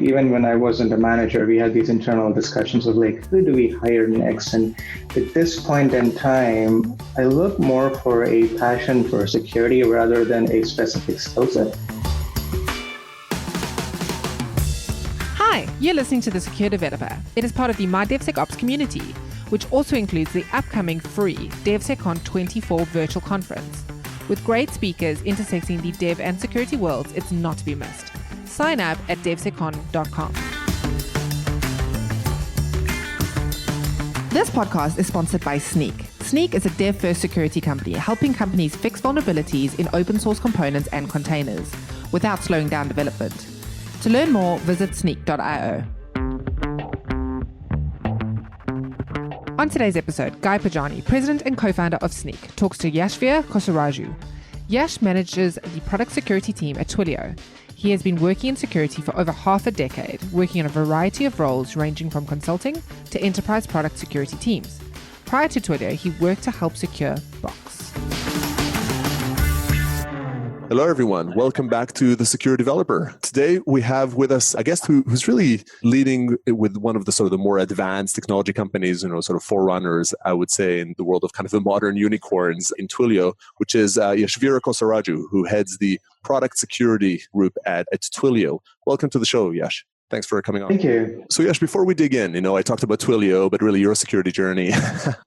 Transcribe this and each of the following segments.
Even when I wasn't a manager, we had these internal discussions of like, who do we hire next? And at this point in time, I look more for a passion for security rather than a specific skill set. Hi, you're listening to The Secure Developer. It is part of the My DevSecOps community, which also includes the upcoming free DevSecCon 24 virtual conference. With great speakers intersecting the dev and security worlds, it's not to be missed. Sign up at devseccon.com. This podcast is sponsored by Snyk. Snyk is a dev-first security company helping companies fix vulnerabilities in open source components and containers without slowing down development. To learn more, visit snyk.io. On today's episode, Guy Podjarny, president and co-founder of Snyk, talks to Yashvier Kosaraju. Yash manages the product security team at Twilio. He has been working in security for over half a decade, working in a variety of roles ranging from consulting to enterprise product security teams. Prior to Twilio, he worked to help secure Box. Hello, everyone. Welcome back to The Secure Developer. Today, we have with us a guest who's really leading with one of the sort of the more advanced technology companies, sort of forerunners, I would say, in the world of kind of the modern unicorns in Twilio, which is Yashvier Kosaraju, who heads the product security group at Twilio. Welcome to the show, Yash. Thanks for coming on. Thank you. So Yash, before we dig in, I talked about Twilio, but really your security journey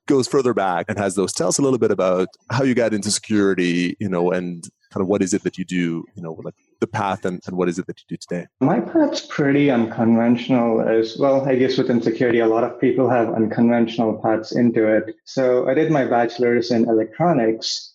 goes further back and has those. Tell us a little bit about how you got into security, and kind of what is it that you do, like the path and what is it that you do today? My path's pretty unconventional as well. I guess within security, a lot of people have unconventional paths into it. So I did my bachelor's in electronics.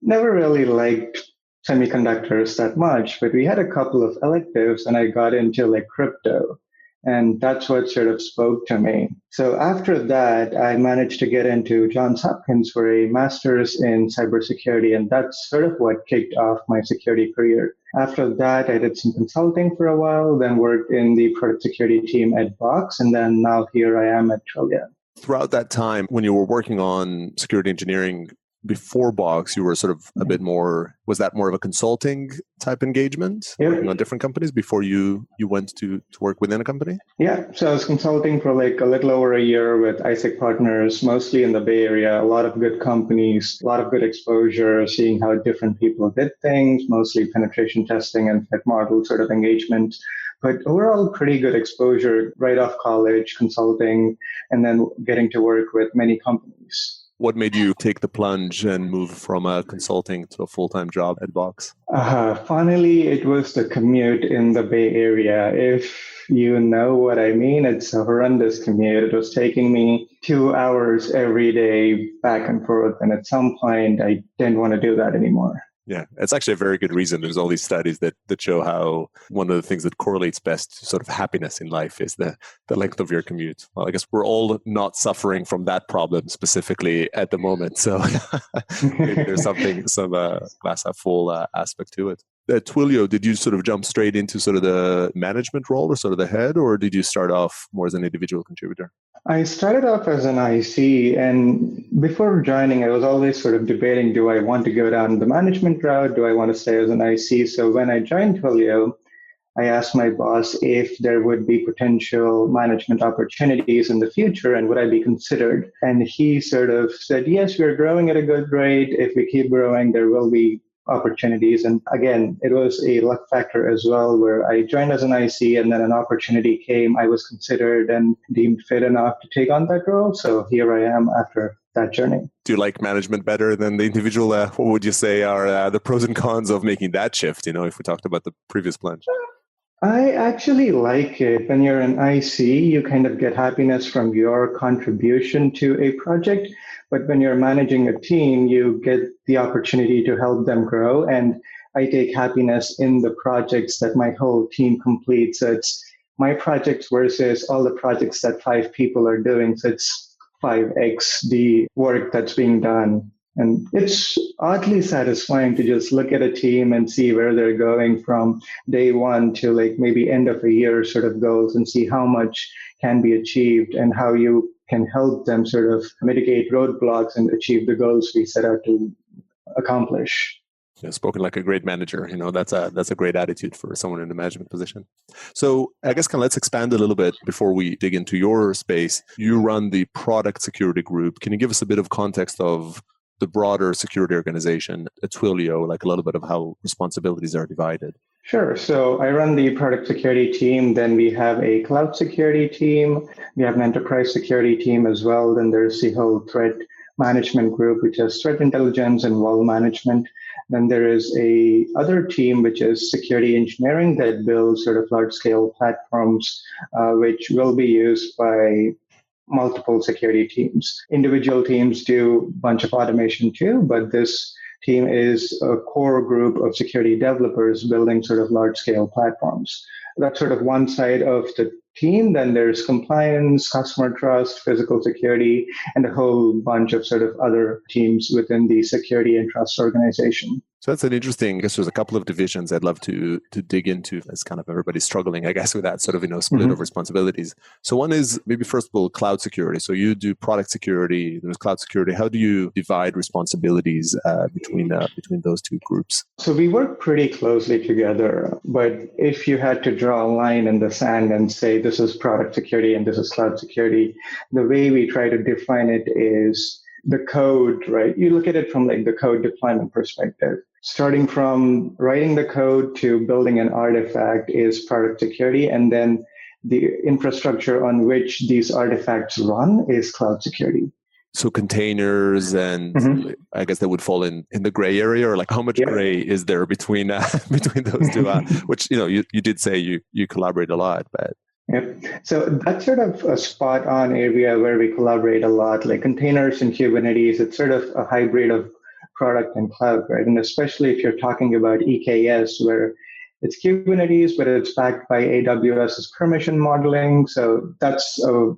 Never really liked semiconductors that much, but we had a couple of electives and I got into like crypto. And that's what sort of spoke to me. So after that, I managed to get into Johns Hopkins for a master's in cybersecurity. And that's sort of what kicked off my security career. After that, I did some consulting for a while, then worked in the product security team at Box. And then now here I am at Twilio. Throughout that time, when you were working on security engineering before Box, you were sort of a bit more, was that more of a consulting type engagement, working on different companies before you went to work within a company? Yeah, so I was consulting for like a little over a year with ISIC partners, mostly in the Bay Area, a lot of good companies, a lot of good exposure, seeing how different people did things, mostly penetration testing and threat model sort of engagement. But overall, pretty good exposure right off college, consulting, and then getting to work with many companies. What made you take the plunge and move from a consulting to a full-time job at Box? Finally, it was the commute in the Bay Area. If you know what I mean, it's a horrendous commute. It was taking me 2 hours every day back and forth. And at some point, I didn't want to do that anymore. Yeah, it's actually a very good reason. There's all these studies that show how one of the things that correlates best to sort of happiness in life is the length of your commute. Well, I guess we're all not suffering from that problem specifically at the moment. So maybe there's some glass half full aspect to it. At Twilio, did you sort of jump straight into sort of the management role or sort of the head, or did you start off more as an individual contributor? I started off as an IC, and before joining, I was always sort of debating, do I want to go down the management route? Do I want to stay as an IC? So when I joined Twilio, I asked my boss if there would be potential management opportunities in the future and would I be considered? And he sort of said, yes, we're growing at a good rate. If we keep growing, there will be opportunities. And again, it was a luck factor as well, where I joined as an IC and then an opportunity came. I was considered and deemed fit enough to take on that role. So here I am after that journey. Do you like management better than the individual? What would you say are the pros and cons of making that shift? If we talked about the previous plunge. I actually like it. When you're an IC, you kind of get happiness from your contribution to a project. But when you're managing a team, you get the opportunity to help them grow. And I take happiness in the projects that my whole team completes. So it's my projects versus all the projects that 5 people are doing. So it's 5x the work that's being done. And it's oddly satisfying to just look at a team and see where they're going from day one to like maybe end of a year sort of goals and see how much can be achieved and how you can help them sort of mitigate roadblocks and achieve the goals we set out to accomplish. Yeah, spoken like a great manager. That's a great attitude for someone in a management position. So I guess let's expand a little bit before we dig into your space. You run the product security group. Can you give us a bit of context of the broader security organization at Twilio, like a little bit of how responsibilities are divided? Sure. So I run the product security team. Then we have a cloud security team. We have an enterprise security team as well. Then there's the whole threat management group, which has threat intelligence and wall management. Then there is a other team, which is security engineering that builds sort of large scale platforms, which will be used by multiple security teams. Individual teams do a bunch of automation too, but this team is a core group of security developers building sort of large scale platforms. That's sort of one side of the team. Then there's compliance, customer trust, physical security, and a whole bunch of sort of other teams within the security and trust organization. So that's an interesting, I guess there's a couple of divisions I'd love to dig into as kind of everybody's struggling, I guess, with that sort of, split of responsibilities. So one is maybe first of all, cloud security. So you do product security, there's cloud security. How do you divide responsibilities between those two groups? So we work pretty closely together, but if you had to draw a line in the sand and say this is product security and this is cloud security, the way we try to define it is the code, right? You look at it from like the code deployment perspective. Starting from writing the code to building an artifact is product security, and then the infrastructure on which these artifacts run is cloud security. So containers and I guess that would fall in the gray area, or like how much gray is there between those two? Which you did say you collaborate a lot, but. Yep. So that's sort of a spot on area where we collaborate a lot, like containers and Kubernetes. It's sort of a hybrid of product and cloud, right? And especially if you're talking about EKS, where it's Kubernetes, but it's backed by AWS's permission modeling. So that's a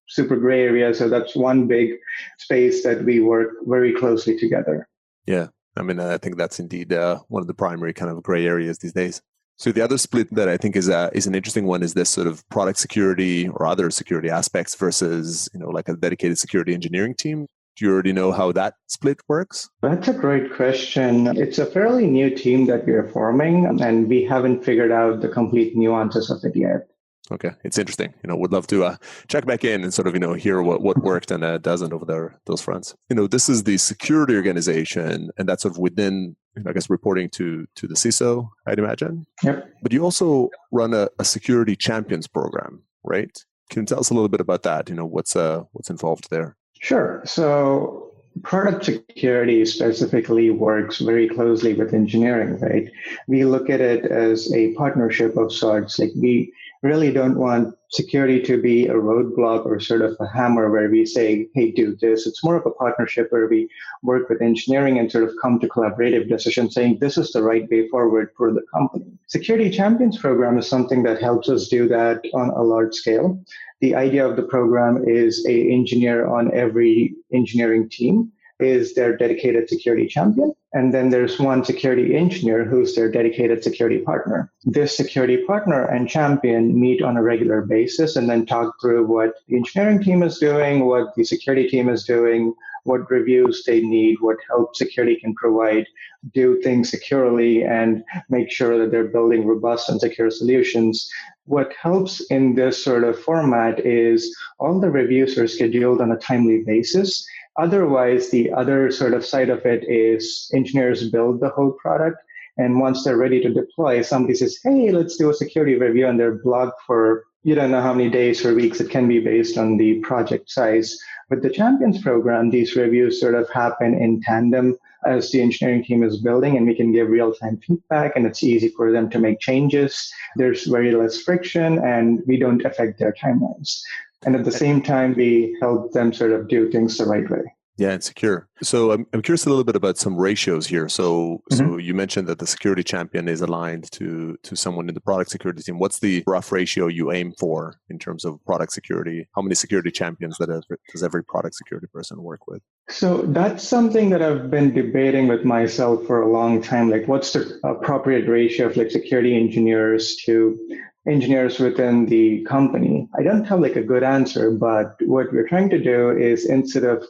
super gray area. So that's one big space that we work very closely together. Yeah. I mean, I think that's indeed one of the primary kind of gray areas these days. So the other split that I think is an interesting one is this sort of product security or other security aspects versus, like a dedicated security engineering team. Do you already know how that split works? That's a great question. It's a fairly new team that we are forming, and we haven't figured out the complete nuances of it yet. Okay, it's interesting. Would love to check back in and sort of hear what worked and doesn't over those fronts. This is the security organization, and that's sort of within, I guess, reporting to the CISO, I'd imagine. Yep. But you also run a security champions program, right? Can you tell us a little bit about that? What's involved there? Sure. So product security specifically works very closely with engineering, right? We look at it as a partnership of sorts. Like we really don't want security to be a roadblock or sort of a hammer where we say, hey, do this. It's more of a partnership where we work with engineering and sort of come to collaborative decisions saying this is the right way forward for the company. Security Champions program is something that helps us do that on a large scale. The idea of the program is an engineer on every engineering team is their dedicated security champion. And then there's one security engineer who's their dedicated security partner. This security partner and champion meet on a regular basis and then talk through what the engineering team is doing, what the security team is doing, what reviews they need, what help security can provide, do things securely, and make sure that they're building robust and secure solutions. What helps in this sort of format is all the reviews are scheduled on a timely basis. Otherwise, the other sort of side of it is engineers build the whole product. And once they're ready to deploy, somebody says, hey, let's do a security review, and they're blocked for you don't know how many days or weeks. It can be based on the project size. With the Champions program, these reviews sort of happen in tandem as the engineering team is building, and we can give real-time feedback, and it's easy for them to make changes. There's very less friction, and we don't affect their timelines. And at the same time, we help them sort of do things the right way. Yeah, and secure. So I'm curious a little bit about some ratios here. So you mentioned that the security champion is aligned to someone in the product security team. What's the rough ratio you aim for in terms of product security? How many security champions does every product security person work with? So that's something that I've been debating with myself for a long time. Like, what's the appropriate ratio of like security engineers to engineers within the company? I don't have like a good answer, but what we're trying to do is instead of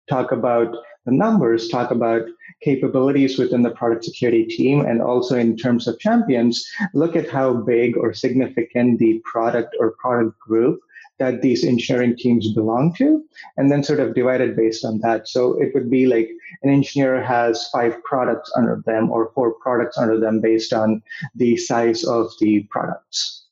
talk about the numbers, talk about capabilities within the product security team, and also in terms of champions, look at how big or significant the product or product group that these engineering teams belong to, and then sort of divide it based on that. So it would be like an engineer has 5 products under them or 4 products under them based on the size of the products.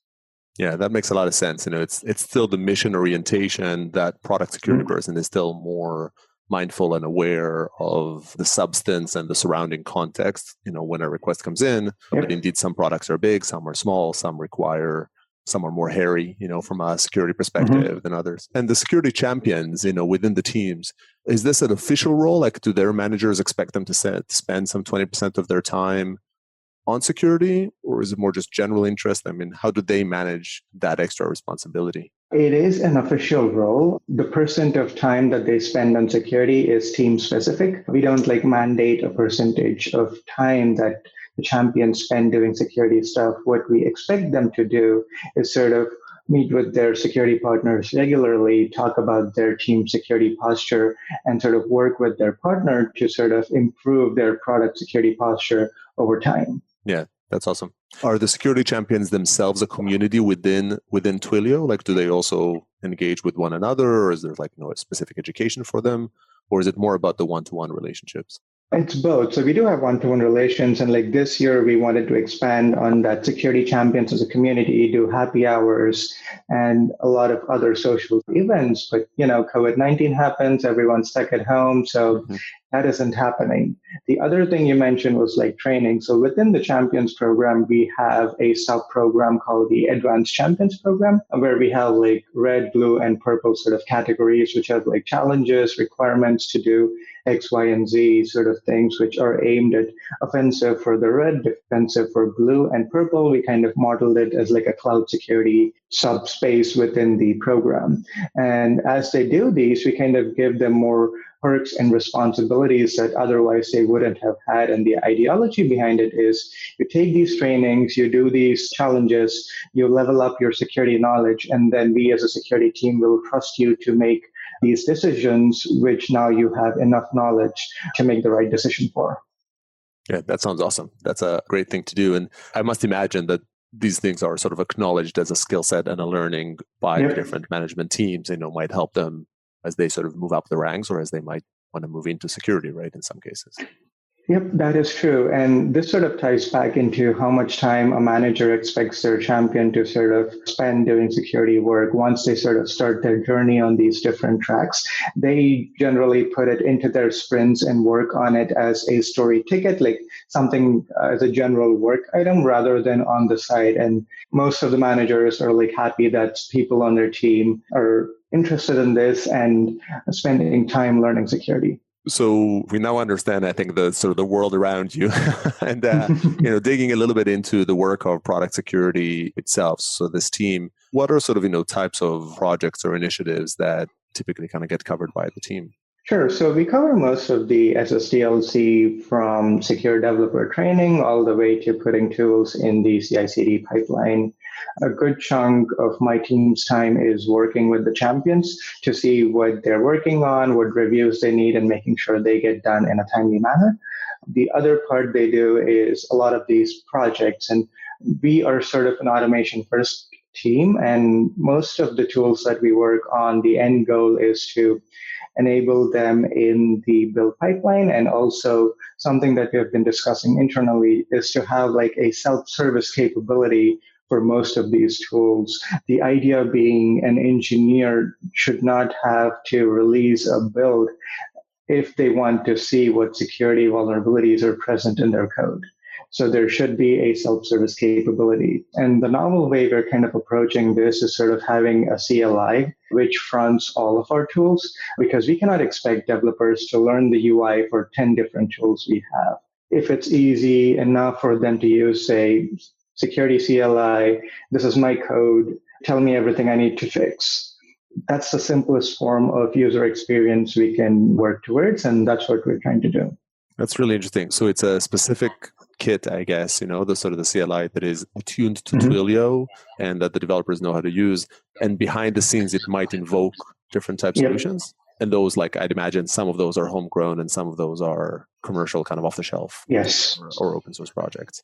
Yeah, that makes a lot of sense. It's still the mission orientation. That product security person is still more mindful and aware of the substance and the surrounding context. When a request comes in, but indeed some products are big, some are small, some are more hairy, from a security perspective than others. And the security champions, within the teams, is this an official role? Like, do their managers expect them to spend some 20% of their time on security, or is it more just general interest? I mean, how do they manage that extra responsibility? It is an official role. The percent of time that they spend on security is team specific. We don't mandate a percentage of time that the champions spend doing security stuff. What we expect them to do is sort of meet with their security partners regularly, talk about their team security posture, and sort of work with their partner to sort of improve their product security posture over time. Yeah, that's awesome. Are the security champions themselves a community within Twilio? Like, do they also engage with one another, or is there a specific education for them, or is it more about the one-to-one relationships? It's both. So we do have one-to-one relations, and this year we wanted to expand on that. Security champions as a community do happy hours and a lot of other social events. But COVID-19 happens, everyone's stuck at home, so that isn't happening. The other thing you mentioned was training. So within the Champions program, we have a sub-program called the Advanced Champions program, where we have red, blue, and purple sort of categories, which have challenges, requirements to do X, Y, and Z sort of things, which are aimed at offensive for the red, defensive for blue, and purple. We kind of modeled it as a cloud security subspace within the program. And as they do these, we kind of give them more perks and responsibilities that otherwise they wouldn't have had. And the ideology behind it is you take these trainings, you do these challenges, you level up your security knowledge, and then we as a security team will trust you to make these decisions, which now you have enough knowledge to make the right decision for. Yeah, that sounds awesome. That's a great thing to do. And I must imagine that these things are sort of acknowledged as a skill set and a learning by the different management teams, might help them as they sort of move up the ranks, or as they might want to move into security, right, in some cases. Yep, that is true. And this sort of ties back into how much time a manager expects their champion to sort of spend doing security work. Once they sort of start their journey on these different tracks, they generally put it into their sprints and work on it as a story ticket, something as a general work item rather than on the side. And most of the managers are happy that people on their team are interested in this and spending time learning security. So we now understand, I think, the sort of the world around you, and digging a little bit into the work of product security itself. So this team, what are sort of types of projects or initiatives that typically kind of get covered by the team? Sure. So we cover most of the SSDLC, from secure developer training all the way to putting tools in the CI/CD pipeline. A good chunk of my team's time is working with the champions to see what they're working on, what reviews they need, and making sure they get done in a timely manner. The other part they do is a lot of these projects, and we are sort of an automation first team, and most of the tools that we work on, the end goal is to enable them in the build pipeline. And also something that we have been discussing internally is to have a self-service capability for most of these tools. The idea being an engineer should not have to release a build if they want to see what security vulnerabilities are present in their code. So there should be a self-service capability. And the novel way we're kind of approaching this is sort of having a CLI which fronts all of our tools, because we cannot expect developers to learn the UI for 10 different tools we have. If it's easy enough for them to use, say, security CLI, this is my code, tell me everything I need to fix. That's the simplest form of user experience we can work towards, and that's what we're trying to do. That's really interesting. So it's a specific kit, I guess, the sort of the CLI that is attuned to Twilio and that the developers know how to use. And behind the scenes, it might invoke different types of solutions. And those, I'd imagine some of those are homegrown and some of those are commercial kind of off-the-shelf Yes. or open source projects.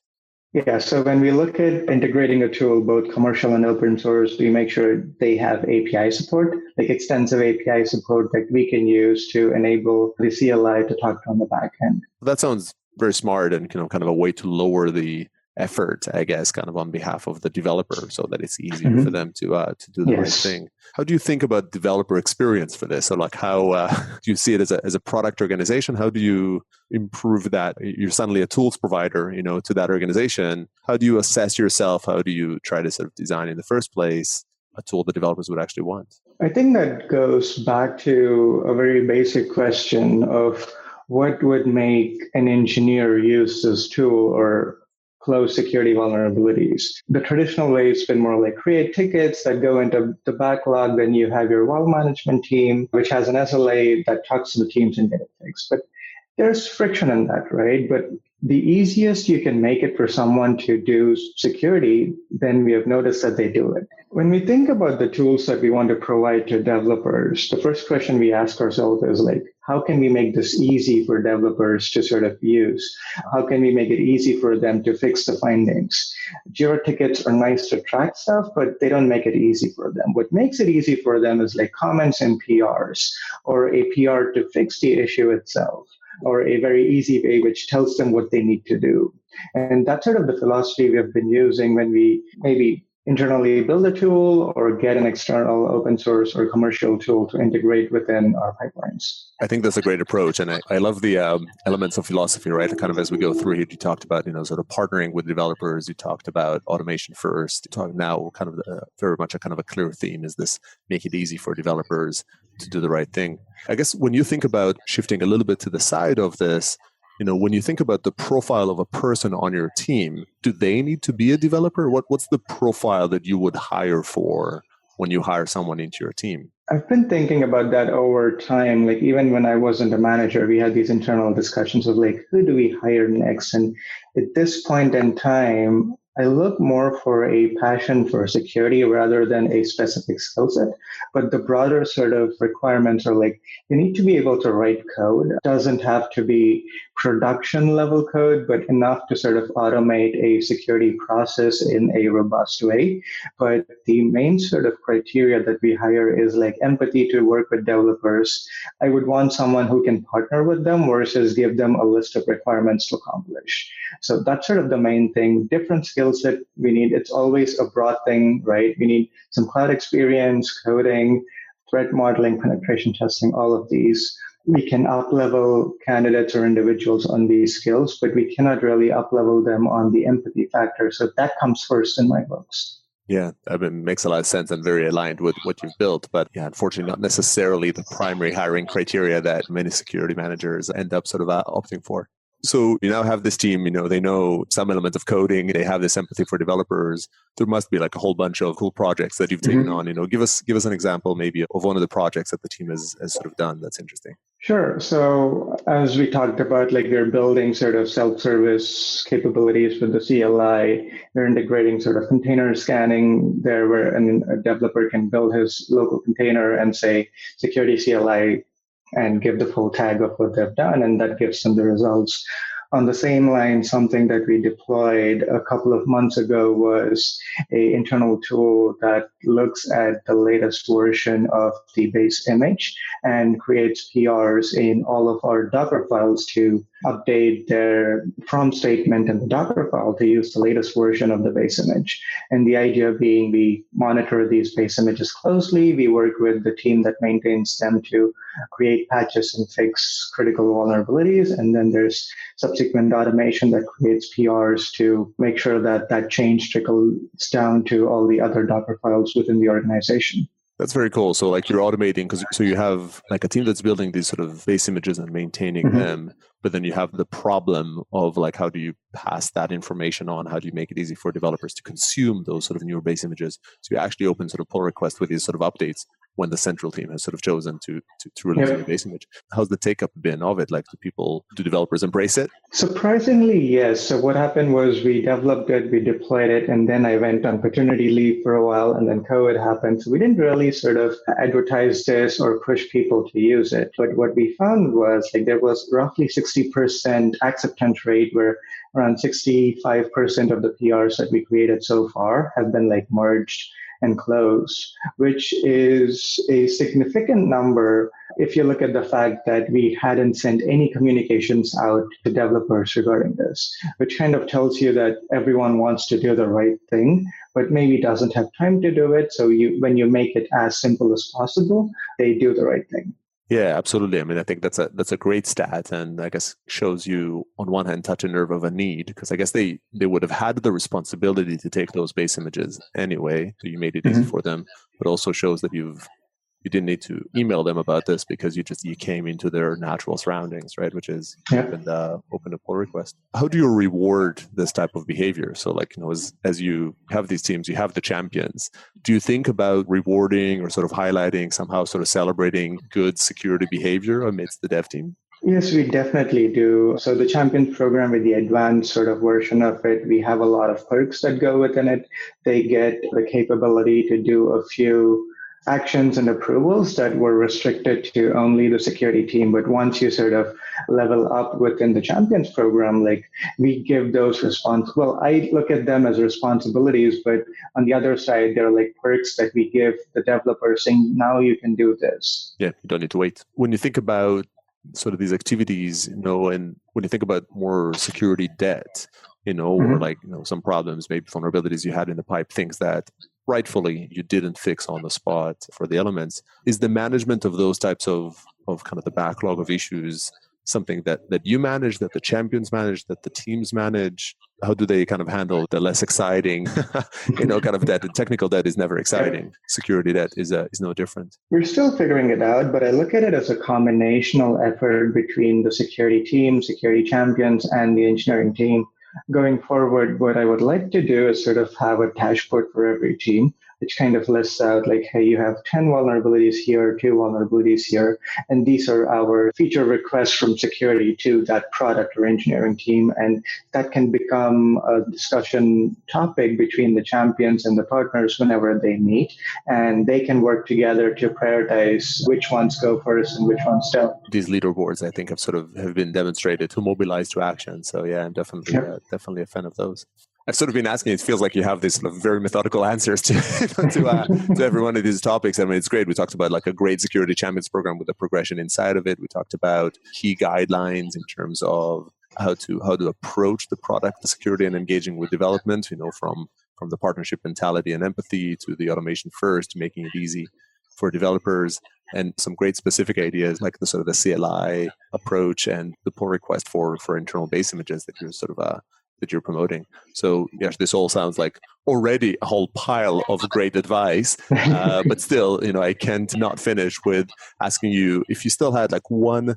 Yeah, so when we look at integrating a tool, both commercial and open source, we make sure they have API support, like extensive API support that we can use to enable the CLI to talk to on the back end. That sounds very smart and kind of a way to lower the effort, I guess, kind of on behalf of the developer so that it's easier for them to do the right thing. How do you think about developer experience for this? So like how do you see it as a product organization? How do you improve that? You're suddenly a tools provider, to that organization. How do you assess yourself? How do you try to sort of design in the first place a tool the developers would actually want? I think that goes back to a very basic question of what would make an engineer use this tool or close security vulnerabilities. The traditional way has been more like create tickets that go into the backlog. Then you have your well management team, which has an SLA that talks to the teams and get it fixed. But there's friction in that, right? But the easiest you can make it for someone to do security, then we have noticed that they do it. When we think about the tools that we want to provide to developers, the first question we ask ourselves is like, how can we make this easy for developers to sort of use? How can we make it easy for them to fix the findings? Jira tickets are nice to track stuff, but they don't make it easy for them. What makes it easy for them is like comments and PRs, or a PR to fix the issue itself, or a very easy way which tells them what they need to do. And that's sort of the philosophy we have been using when we maybe internally build a tool or get an external open source or commercial tool to integrate within our pipelines. I think that's a great approach. And I love the elements of philosophy, right? Kind of as we go through here, you talked about, sort of partnering with developers. You talked about automation first. You talk now kind of very much a kind of a clear theme is this: make it easy for developers to do the right thing. I guess when you think about shifting a little bit to the side of this, when you think about the profile of a person on your team, do they need to be a developer? What's the profile that you would hire for when you hire someone into your team? I've been thinking about that over time. Like even when I wasn't a manager, we had these internal discussions of like, who do we hire next? And at this point in time, I look more for a passion for security rather than a specific skill set. But the broader sort of requirements are like, you need to be able to write code. It doesn't have to be production level code, but enough to sort of automate a security process in a robust way. But the main sort of criteria that we hire is like empathy to work with developers. I would want someone who can partner with them versus give them a list of requirements to accomplish. So that's sort of the main thing. Different skill set we need. It's always a broad thing, right? We need some cloud experience, coding, threat modeling, penetration testing, all of these. We can up-level candidates or individuals on these skills, but we cannot really up-level them on the empathy factor. So that comes first in my books. Yeah, I mean, it makes a lot of sense and very aligned with what you've built. But yeah, unfortunately, not necessarily the primary hiring criteria that many security managers end up sort of opting for. So you now have this team, they know some element of coding, they have this empathy for developers. There must be like a whole bunch of cool projects that you've taken on. Give us an example maybe of one of the projects that the team has sort of done that's interesting. Sure. So as we talked about, like we're building sort of self-service capabilities with the CLI. We're integrating sort of container scanning there where a developer can build his local container and say security CLI and give the full tag of what they've done, and that gives them the results. On the same line, something that we deployed a couple of months ago was an internal tool that looks at the latest version of the base image and creates PRs in all of our Docker files to update their from statement in the Docker file to use the latest version of the base image. And the idea being we monitor these base images closely. We work with the team that maintains them to create patches and fix critical vulnerabilities. And then there's subsequent automation that creates PRs to make sure that that change trickles down to all the other Docker files within the organization. That's very cool. So like you're automating, so you have like a team that's building these sort of base images and maintaining them, but then you have the problem of like, how do you pass that information on? How do you make it easy for developers to consume those sort of newer base images? So you actually open sort of pull requests with these sort of updates. when the central team has sort of chosen to release a new base image. How's the take-up been of it? Like, do developers embrace it? Surprisingly, yes. So what happened was we developed it, we deployed it, and then I went on paternity leave for a while, and then COVID happened. So we didn't really sort of advertise this or push people to use it. But what we found was like there was roughly 60% acceptance rate, where around 65% of the PRs that we created so far have been like merged and closed, which is a significant number if you look at the fact that we hadn't sent any communications out to developers regarding this, which kind of tells you that everyone wants to do the right thing, but maybe doesn't have time to do it. So when you make it as simple as possible, they do the right thing. Yeah, absolutely. I mean, I think that's a great stat, and I guess shows you on one hand touch a nerve of a need, because I guess they would have had the responsibility to take those base images anyway. So you made it easy for them, but also shows that you didn't need to email them about this because you came into their natural surroundings, right? Which is open a pull request. How do you reward this type of behavior? So like, as you have these teams, you have the champions. Do you think about rewarding or sort of highlighting, somehow sort of celebrating good security behavior amidst the dev team? Yes, we definitely do. So the Champions program, with the advanced sort of version of it, we have a lot of perks that go within it. They get the capability to do a few actions and approvals that were restricted to only the security team. But once you sort of level up within the Champions program, like we give those I look at them as responsibilities, but on the other side, they're like perks that we give the developers saying, now you can do this. Yeah, you don't need to wait. When you think about sort of these activities, and when you think about more security debt, or like, some problems, maybe vulnerabilities you had in the pipe, things that rightfully you didn't fix on the spot for the elements, is the management of those types of kind of the backlog of issues something that you manage, that the champions manage, that the teams manage? How do they kind of handle the less exciting, kind of debt? Technical debt is never exciting. Security debt is no different. We're still figuring it out, but I look at it as a combinational effort between the security team, security champions, and the engineering team. Going forward, what I would like to do is sort of have a dashboard for every team, which kind of lists out like, hey, you have 10 vulnerabilities here, 2 vulnerabilities here, and these are our feature requests from security to that product or engineering team. And that can become a discussion topic between the champions and the partners whenever they meet, and they can work together to prioritize which ones go first and which ones don't. These leaderboards, I think, have been demonstrated to mobilize to action. So yeah, I'm definitely a fan of those. I've sort of been asking, it feels like you have these sort of very methodical answers to every one of these topics. I mean, it's great. We talked about like a great security champions program with a progression inside of it. We talked about key guidelines in terms of how to approach the product, the security, and engaging with development, from the partnership mentality and empathy to the automation first, making it easy for developers, and some great specific ideas like the sort of the CLI approach and the pull request for internal base images that you're sort of that you're promoting. So yes, this all sounds like already a whole pile of great advice, but still, I can't not finish with asking you if you still had like one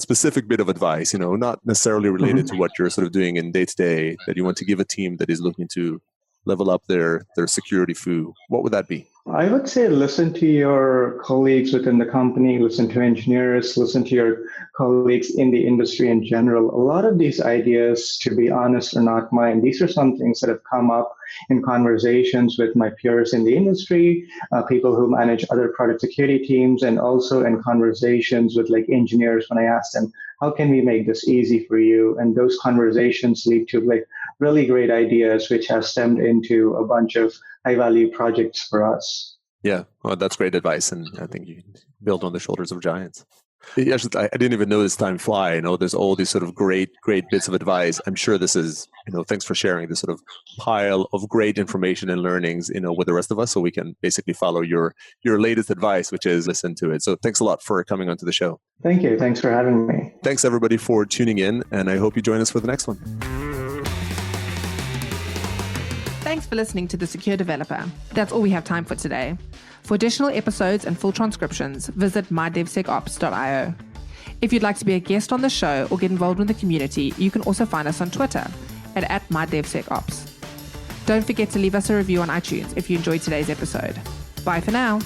specific bit of advice, not necessarily related to what you're sort of doing in day to day, that you want to give a team that is looking to level up their security foo. What would that be? I would say listen to your colleagues within the company, listen to engineers, listen to your colleagues in the industry in general. A lot of these ideas, to be honest, are not mine. These are some things that have come up in conversations with my peers in the industry, people who manage other product security teams, and also in conversations with like engineers when I ask them, how can we make this easy for you? And those conversations lead to like really great ideas, which have stemmed into a bunch of high-value projects for us. Yeah, well, that's great advice, and I think you build on the shoulders of giants. Actually, I didn't even notice time fly. There's all these sort of great bits of advice. I'm sure this is, thanks for sharing this sort of pile of great information and learnings, with the rest of us, so we can basically follow your latest advice, which is listen to it. So thanks a lot for coming onto the show. Thank you. Thanks for having me. Thanks everybody for tuning in, and I hope you join us for the next one. Thanks for listening to The Secure Developer. That's all we have time for today. For additional episodes and full transcriptions, visit mydevsecops.io. If you'd like to be a guest on the show or get involved in the community, you can also find us on Twitter at @mydevsecops. Don't forget to leave us a review on iTunes if you enjoyed today's episode. Bye for now.